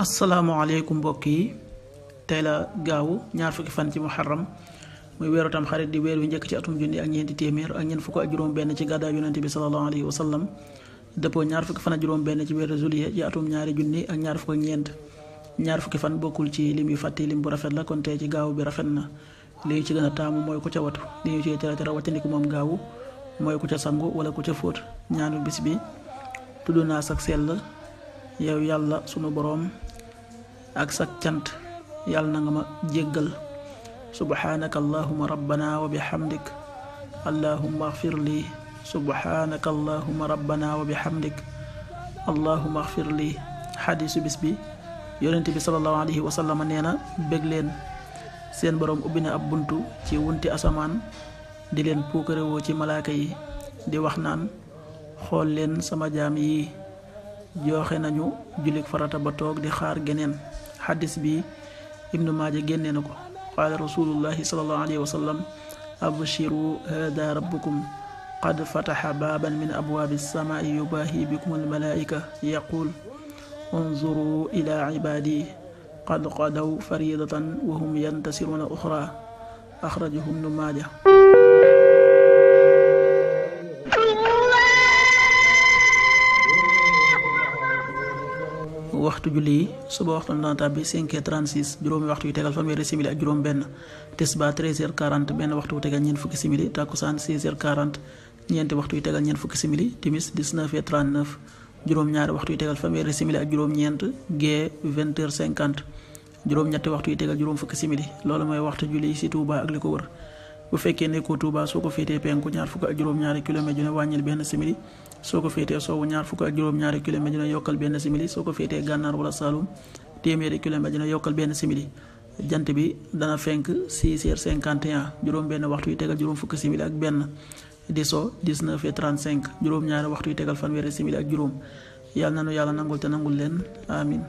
asalaamaaleykum mbokk yi tey la gaawu ñaar fukki fan ci muharram muy weeru tam xarit di weer wi njëkk ci atum junni ak ñeenti téeméer ak ñeent fukk ak juróom benn ci gàddaay yonent bi sallallahu alayhi wa sallam dëppoo ñaar fukki fan ak juróom benn ci weeru juillet ci atum ñaari junni ak ñaar fukk ak ñeent ñaar fukki fan bokkul ci lim yu fàtte lim bu rafet la kon tey ci gaawu bi rafet na li ñu ci gën a taamu mooy ku ca watu li ñu ci tere wàccandiku moom gaawu mooy ku ca sangu wala ku ca fóot ñaanu bis bi tudd naa sak sell yow yàlla sunu boroom ak sak cant yàlla na nga ma jéggal subhanaka allahuma rabbana wa bihamdik allahumma axfir li subhanaka allahuma rabbana wa bihamdik allahumma axfir li xadiisu bis bi yonent bi sallallahu alayhi wa sallam nee na bég leen seen boroom ubbi na ab buntu ci wunti asamaan di leen puukarewoo ci malaaka yi di wax naan xool leen sama jaam yi joxe nañu jullik farata ba toog di xaar geneen xadis bi ibnu maaja génne na ko qaala rasulullahi sallallahu alayhi wa sallam abshiru hada rabbukum qad fataxa baaban min abwaabi samaai yubaahi bikum almalaika yaqul unzuru ila cibaadi qad qadaw faridatan wa hum yantasiruna uxra axrajahu ibnu maaja. waxtu julli yi suba waxtu dana tàbbi 5h36 juróomi waxtu yu tegal fanweeri simili ak juróom benn tisbaar 13h40 benn waxtu yu tegal ñeent fukki simili takkusaan 16h40 ñeenti waxtu yu tegal ñeent fukki simili timis 19h39 juróom ñaari waxtu yu tegal fanweeri simili ak juróom ñeent gee 20h50 juróom ñetti waxtu yu tegal juróom fukki simili loolu mooy waxtu julli yi ci Touba ak li ko wër bu fekkee nekkoo Touba soo ko féetee penku ñaar fukk ak juróom-ñaari kilomètre ju ne wàññil benn simili soo ko féetee soowu ñaar fukk ak juróom-ñaari kilomètre ju ne yokkal benn simili soo ko féetee gànnaar wala Saloum téeméeri kilomètre ju ne yokkal benn simili jant bi dana fenk 6h51 juróom benn waxtu yu tegal juróom fukki simili ak benn di so 19h35 juróom ñaari waxtu yu tegal fanweeri simili ak juróom yàlla nanu yàlla nangul te nangul leen amin